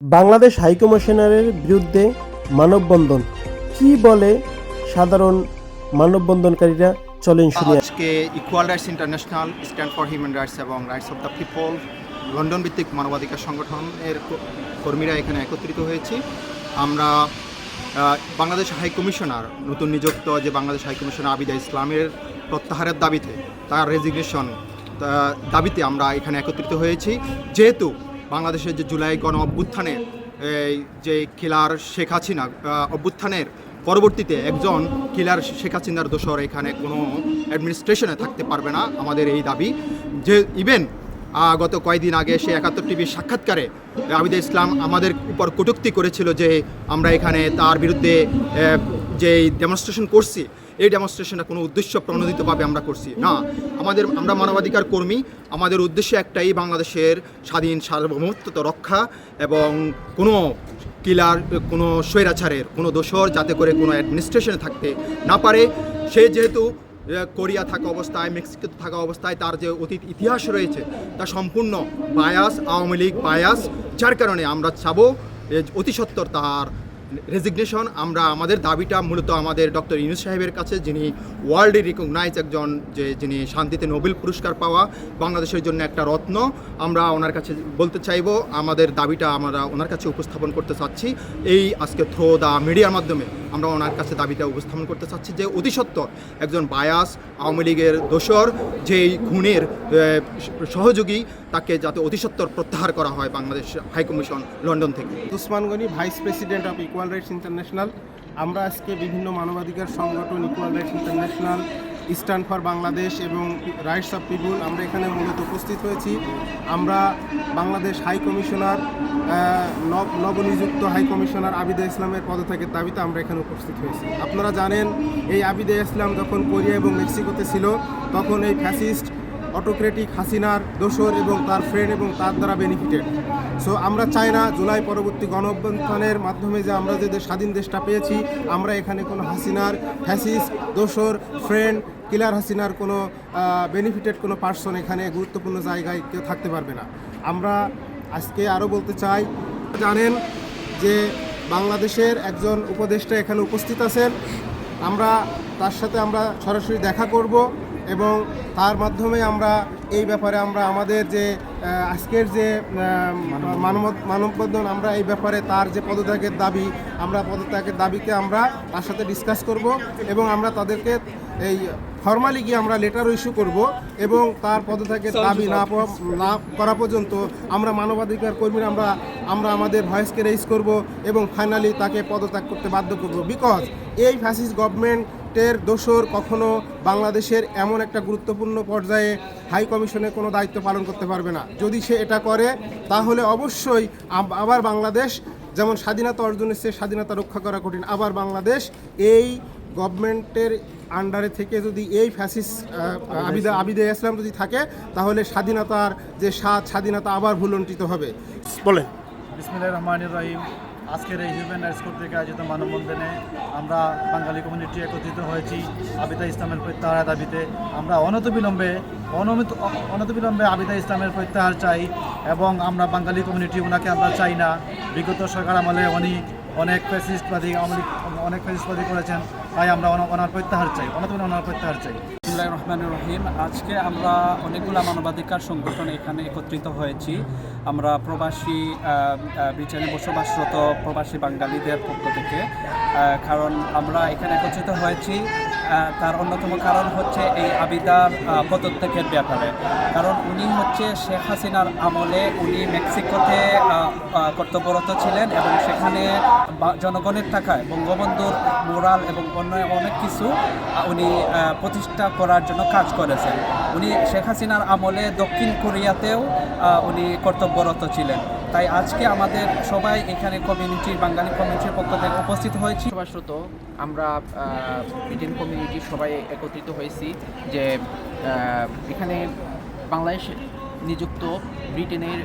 বাংলাদেশ হাইকমিশনারের বিরুদ্ধে মানববন্ধন কী বলে সাধারণ মানববন্ধনকারীরা, চলেন শুনি। আজকে equal rights international, stand for human rights এবং rights of the people London ভিত্তিক মানবাধিকার সংগঠনের কর্মীরা এখানে একত্রিত হয়েছি। আমরা বাংলাদেশ হাইকমিশনার নতুন নিযুক্ত যে বাংলাদেশ হাইকমিশনার আবিদা ইসলামের প্রত্যাহারের দাবিতে, তার রেজিগনেশন দাবিতে আমরা এখানে একত্রিত হয়েছি। যেহেতু বাংলাদেশের যে জুলাই গণ অভ্যুত্থানের যে কিলার শেখ হাসিনা অভ্যুত্থানের পরবর্তীতে একজন কিলার শেখ হাসিনার দোসর এখানে কোনো অ্যাডমিনিস্ট্রেশনে থাকতে পারবে না, আমাদের এই দাবি। যে ইভেন গত কয়েকদিন আগে সে ৭১ টিভির সাক্ষাৎকারে আবিদা ইসলাম আমাদের উপর কটূক্তি করেছিল যে আমরা এখানে তার বিরুদ্ধে যে ডেমনস্ট্রেশন করছি, এই ডেমনস্ট্রেশনটা কোনো উদ্দেশ্য প্রণোদিতভাবে আমরা করছি না। আমরা মানবাধিকার কর্মী, আমাদের উদ্দেশ্য একটাই, বাংলাদেশের স্বাধীন সার্বভৌমত্ব রক্ষা এবং কোনো কিলার, কোনো স্বৈরাচারের কোনো দোসর যাতে করে কোনো অ্যাডমিনিস্ট্রেশনে থাকতে না পারে। সে যেহেতু কোরিয়া থাকা অবস্থায়, মেক্সিকোতে থাকা অবস্থায় তার যে অতীত ইতিহাস রয়েছে তা সম্পূর্ণ বায়াস, আওয়ামী লীগ বায়াস, যার কারণে আমরা চাবো অতি সত্বর তার রেজিগনেশন। আমরা আমাদের দাবিটা মূলত আমাদের ডক্টর ইউনূস সাহেবের কাছে, যিনি ওয়ার্ল্ডে রিকগনাইজ একজন, যিনি শান্তিতে নোবেল পুরস্কার পাওয়া, বাংলাদেশের জন্য একটা রত্ন। আমরা ওনার কাছে বলতে চাইব, আমাদের দাবিটা আমরা ওনার কাছে উপস্থাপন করতে চাচ্ছি। এই আজকে থ্রো দ্য মিডিয়ার মাধ্যমে আমরা ওনার কাছে দাবিটা উপস্থাপন করতে চাচ্ছি যে অতি সত্বর একজন বায়াস আওয়ামী লীগের দোসর, যেই খুনের সহযোগী, তাকে যাতে অতি সত্বর প্রত্যাহার করা হয় বাংলাদেশ হাইকমিশন লন্ডন থেকে। Usman Gani, vice president of equal rights international. আমরা আজকে বিভিন্ন মানবাধিকার সংগঠন, equal rights international, stand for Bangladesh এবং রাইটস অফ পিপুল, আমরা এখানে মূলত উপস্থিত হয়েছি। আমরা বাংলাদেশ হাই কমিশনার, নবনিযুক্ত হাই কমিশনার আবিদা ইসলামের পদত্যাগের দাবিতে আমরা এখানে উপস্থিত হয়েছি। আপনারা জানেন, এই আবিদা ইসলাম যখন কোরিয়া এবং মেক্সিকোতে ছিল, তখন এই ফ্যাসিস্ট অটোক্রেটিক হাসিনার দোসর এবং তার ফ্রেন্ড এবং তার দ্বারা বেনিফিটেড। সো আমরা চাই না জুলাই পরবর্তী গণ অভ্যুত্থানের মাধ্যমে যে আমরা যে স্বাধীন দেশটা পেয়েছি, আমরা এখানে কোনো হাসিনার ফ্যাসিস্ট দোসর ফ্রেন্ড কিলার হাসিনার কোনো বেনিফিটেড কোনো পার্সন এখানে গুরুত্বপূর্ণ জায়গায় কেউ থাকতে পারবে না। আমরা আজকে আরও বলতে চাই, জানেন যে বাংলাদেশের একজন উপদেষ্টা এখানে উপস্থিত আছেন। আমরা তার সাথে আমরা সরাসরি দেখা করব এবং তার মাধ্যমে আমরা এই ব্যাপারে আমরা আমাদের যে আজকের যে মানববন্ধন, আমরা এই ব্যাপারে তার যে পদত্যাগের দাবি, আমরা পদত্যাগের দাবিকে আমরা তার সাথে ডিসকাস করব এবং আমরা তাদেরকে এই ফর্মালি গিয়ে আমরা লেটারও ইস্যু করব এবং তার পদত্যাগের দাবি না করা পর্যন্ত আমরা মানবাধিকার কর্মীরা আমরা আমাদের ভয়েসকে রেইজ করব এবং ফাইনালি তাকে পদত্যাগ করতে বাধ্য করব। বিকজ এই ফ্যাসিস্ট গভর্নমেন্টের দোসর কখনো বাংলাদেশের এমন একটা গুরুত্বপূর্ণ পর্যায়ে হাই কমিশনে কোনো দায়িত্ব পালন করতে পারবে না। যদি সে এটা করে, তাহলে অবশ্যই আবার বাংলাদেশ যেমন স্বাধীনতা অর্জনের চেয়ে স্বাধীনতা রক্ষা করা কঠিন, আবার বাংলাদেশ এই গভর্নমেন্টের আন্ডারে থেকে যদি এই ফ্যাসিস্ট আবিদা ইসলাম যদি থাকে, তাহলে স্বাধীনতার যে স্বাধীনতা আবার ভুলণ্ঠিত হবে। বলেন। বিসমিল্লাহির রহমানির রহিম। আজকের এই হিউম্যান রাইটস কর্তৃক আয়োজিত মানববন্ধনে আমরা বাঙালি কমিউনিটি একত্রিত হয়েছি আবিদা ইসলামের প্রত্যাহারের দাবিতে। আমরা অনতিবিলম্বে আবিদা ইসলামের প্রত্যাহার চাই এবং আমরা বাঙালি কমিউনিটি ওনাকে আমরা চাই না। বিগত সরকার আমলে উনি অনেক ফ্যাসিস্টবাদী করেছেন, তাই আমরা ওনার প্রত্যাহার চাই, ওনার প্রত্যাহার চাই। বিসমিল্লাহির রহমানির রহিম। আজকে আমরা অনেকগুলো মানবাধিকার সংগঠন এখানে একত্রিত হয়েছি। আমরা প্রবাসী ব্রিটেনে বসবাসরত প্রবাসী বাঙালিদের পক্ষ থেকে, কারণ আমরা এখানে একত্রিত হয়েছি তার অন্যতম কারণ হচ্ছে এই আবিদার পদত্যাগের ব্যাপারে। কারণ উনি হচ্ছে শেখ হাসিনার আমলে উনি মেক্সিকোতে কর্তব্যরত ছিলেন এবং সেখানে জনগণের টাকায় বঙ্গবন্ধুর মোরাল এবং অন্য অনেক কিছু উনি প্রতিষ্ঠা করার জন্য কাজ করেছেন। উনি শেখ হাসিনার আমলে দক্ষিণ কোরিয়াতেও উনি কর্তব্যরত ছিলেন। তাই আজকে আমাদের সবাই এখানে বাঙালি কমিউনিটির পক্ষ থেকে উপস্থিত হয়েছি। বসবাসরত আমরা ব্রিটেন কমিউনিটি সবাই একত্রিত হয়েছি যে এখানে বাংলাদেশ নিযুক্ত ব্রিটেনের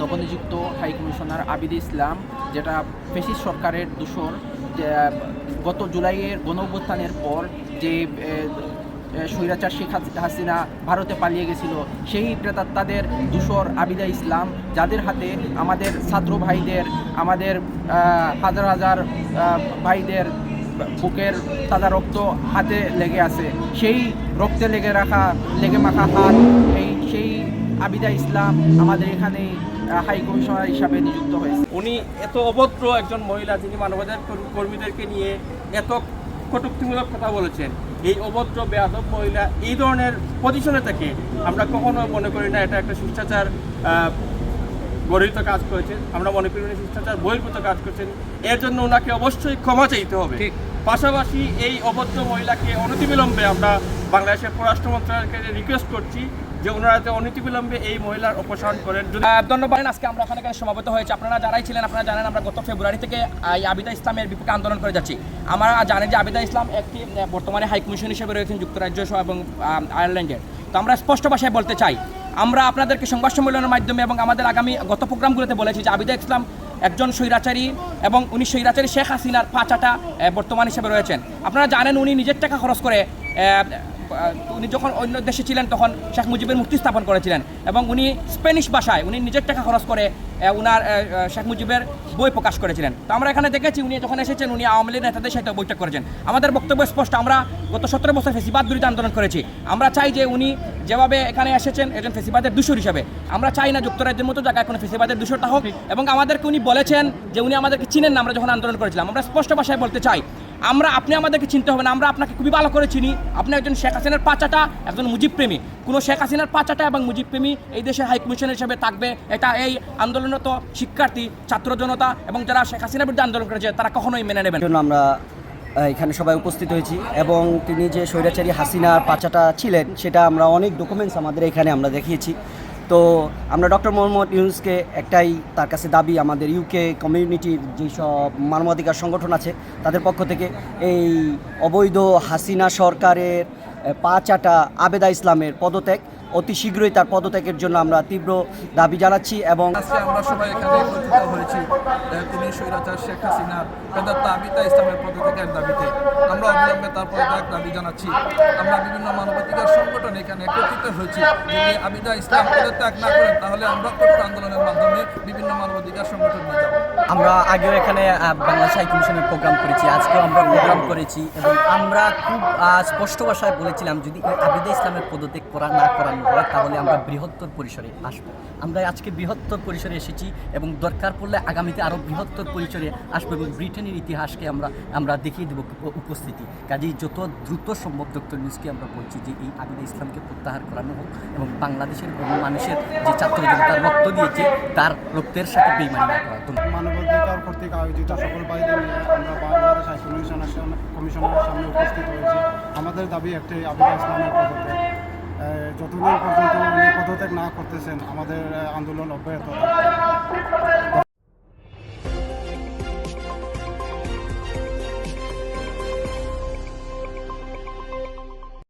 নবনিযুক্ত হাই কমিশনার আবিদা ইসলাম, যেটা ফ্যাসিস্ট সরকারের দোসর, গত জুলাইয়ের গণ অভ্যুত্থানের পর যে স্বৈরাচার শেখ হাসিনা ভারতে পালিয়ে গেছিল, সেই প্রেতাত্মাদের দূষর আবিদা ইসলাম, যাদের হাতে আমাদের ছাত্র ভাইদের, আমাদের হাজার হাজার ভাইদের বুকের তাজা রক্ত হাতে লেগে আছে, সেই রক্তে লেগে মাখা হাত, সেই আবিদা ইসলাম আমাদের এখানে হাই কমিশনার হিসাবে নিযুক্ত হয়েছে। উনি এত অভদ্র একজন মহিলা, যিনি মানবাধিকার কর্মীদেরকে নিয়ে এত কটূক্তিমূলক কথা বলেছেন, এই অভদ্র বেয়াদব মহিলা এই ধরনের পজিশনে থেকে আমরা কখনো মনে করি না এটা একটা শিষ্টাচার গরিত কাজ করেছেন। আমরা মনে করি উনি শিষ্টাচার বহির্ভূত কাজ করেছেন। এর জন্য ওনাকে অবশ্যই ক্ষমা চাইতে হবে। পাশাপাশি এই অভদ্র মহিলাকে অনতিবিলম্বে আমরা বাংলাদেশের পররাষ্ট্র মন্ত্রণালয়কে রিকোয়েস্ট করছি যে ওনারা অনতিবিলম্বে এই মহিলার অপসারণ করেন। ধন্যবাদ। আজকে আমরা এখানে সমাবেত হয়েছে, আপনারা যারাই ছিলেন আপনারা জানেন আমরা গত ফেব্রুয়ারি থেকে এই আবিদা ইসলামের বিপক্ষে আন্দোলন করে যাচ্ছি। আমরা জানেন যে আবিদা ইসলাম একটি বর্তমানে হাই কমিশন হিসেবে রয়েছেন যুক্তরাজ্য এবং আয়ারল্যান্ডের। তো আমরা স্পষ্ট ভাষায় বলতে চাই, আমরা আপনাদেরকে সংবাদ সম্মেলনের মাধ্যমে এবং আমাদের আগামী গত প্রোগ্রামগুলোতে বলেছি যে আবিদা ইসলাম একজন স্বৈরাচারী এবং উনি স্বৈরাচারী শেখ হাসিনার পাঁচাটা বর্তমান হিসেবে রয়েছেন। আপনারা জানেন উনি নিজের টাকা খরচ করে উনি যখন অন্য দেশে ছিলেন তখন শেখ মুজিবের মূর্তি স্থাপন করেছিলেন এবং উনি স্প্যানিশ ভাষায় উনি নিজের টাকা খরচ করে উনার শেখ মুজিবের বই প্রকাশ করেছিলেন। তো আমরা এখানে দেখেছি উনি যখন এসেছেন উনি আওয়ামী লীগ নেতাদের সাথে বৈঠক করেছেন। আমাদের বক্তব্য স্পষ্ট, আমরা গত 17 বছর ফেসিবাদ বিরোধী আন্দোলন করেছি। আমরা চাই যে উনি যেভাবে এখানে এসেছেন একজন ফেসিবাদের দূষর হিসাবে, আমরা চাই না যুক্তরাজ্যের মতো জায়গায় কোনো ফেসিবাদের দূষরতা হোক। এবং আমাদেরকে উনি বলেছেন যে উনি আমাদেরকে চিনেন না আমরা যখন আন্দোলন করেছিলাম। আমরা স্পষ্ট ভাষায় বলতে চাই, আপনি আমাদেরকে চিনতে হবে না, আমরা আপনাকে খুবই ভালো করে চিনি। আপনি একজন শেখ হাসিনার পাঁচাটা, একজন মুজিব প্রেমী। কোনো শেখ হাসিনার পাঁচাটা এবং মুজিব প্রেমী এই দেশের হাই কমিশনার হিসেবে থাকবে, এটা এই আন্দোলনরত শিক্ষার্থী, ছাত্র জনতা এবং যারা শেখ হাসিনার বিরুদ্ধে আন্দোলন করেছে তারা কখনোই মেনে নেবেন। আমরা এখানে সবাই উপস্থিত হয়েছি এবং তিনি যে স্বৈরাচারী হাসিনার পাঁচাটা ছিলেন সেটা আমরা অনেক ডকুমেন্টস আমাদের এখানে আমরা দেখিয়েছি। তো আমরা ডক্টর মোহাম্মদ ইউনূসকে একটাই তার কাছে দাবি, আমাদের ইউকে কমিউনিটির যেসব মানবাধিকার সংগঠন আছে তাদের পক্ষ থেকে এই অবৈধ হাসিনা সরকারের পাঁচাটা আবেদা ইসলামের পদত্যাগ, অতি শীঘ্রই তার পদত্যাগের জন্য আমরা তীব্র দাবি জানাচ্ছি। এবং আজকে আমরা সবাই এখানে একত্রিত হয়েছি তিনি স্বৈরাচার শেখ হাসিনার প্রেতাত্মা আবিদা ইসলামের পদত্যাগের দাবিতে। আমরা অবিলম্বে তার পদত্যাগ দাবি জানাচ্ছি। আমরা বিভিন্ন মানবাধিকার সংগঠন এখানে একত্রিত হয়েছি। যদি আবিদা ইসলাম পদত্যাগ না করেন তাহলে আমরা কঠোর আন্দোলনের মাধ্যমে বিভিন্ন মানবাধিকার সংগঠন নিয়ে যাব। আমরা আগেও এখানে বাংলাদেশ হাই কমিশনের প্রোগ্রাম করেছি, আজকেও আমরা প্রোগ্রাম করেছি এবং আমরা খুব স্পষ্ট ভাষায় বলেছিলাম যদি আবিদা ইসলামের পদত্যাগ না করানো হয় তাহলে আমরা বৃহত্তর পরিসরে আসবো। আমরা আজকে বৃহত্তর পরিসরে এসেছি এবং দরকার পড়লে আগামীতে আরও বৃহত্তর পরিসরে আসবো এবং ব্রিটেনের ইতিহাসকে আমরা দেখিয়ে দেবো উপস্থিতি। কাজেই যত দ্রুত সম্ভব ডক্টর ইউনূসকে আমরা বলছি যে এই আবিদা ইসলামকে প্রত্যাহার করানো হোক এবং বাংলাদেশের মানুষের যে ছাত্র জনতার রক্ত দিয়েছে তার রক্তের সাথে বেইমানি না করা। মানবাধিকার কর্তৃক আয়োজিত সকল ভাইদের নিয়ে আমরা বাংলাদেশ হাই কমিশনারের সামনে উপস্থিত হয়েছি। আমাদের দাবি একটাই, আবিদা ইসলামের পদত্যাগ। যতদিন পর্যন্ত উনি পদত্যাগ না করতেছেন আমাদের আন্দোলন অব্যাহত থাকবে।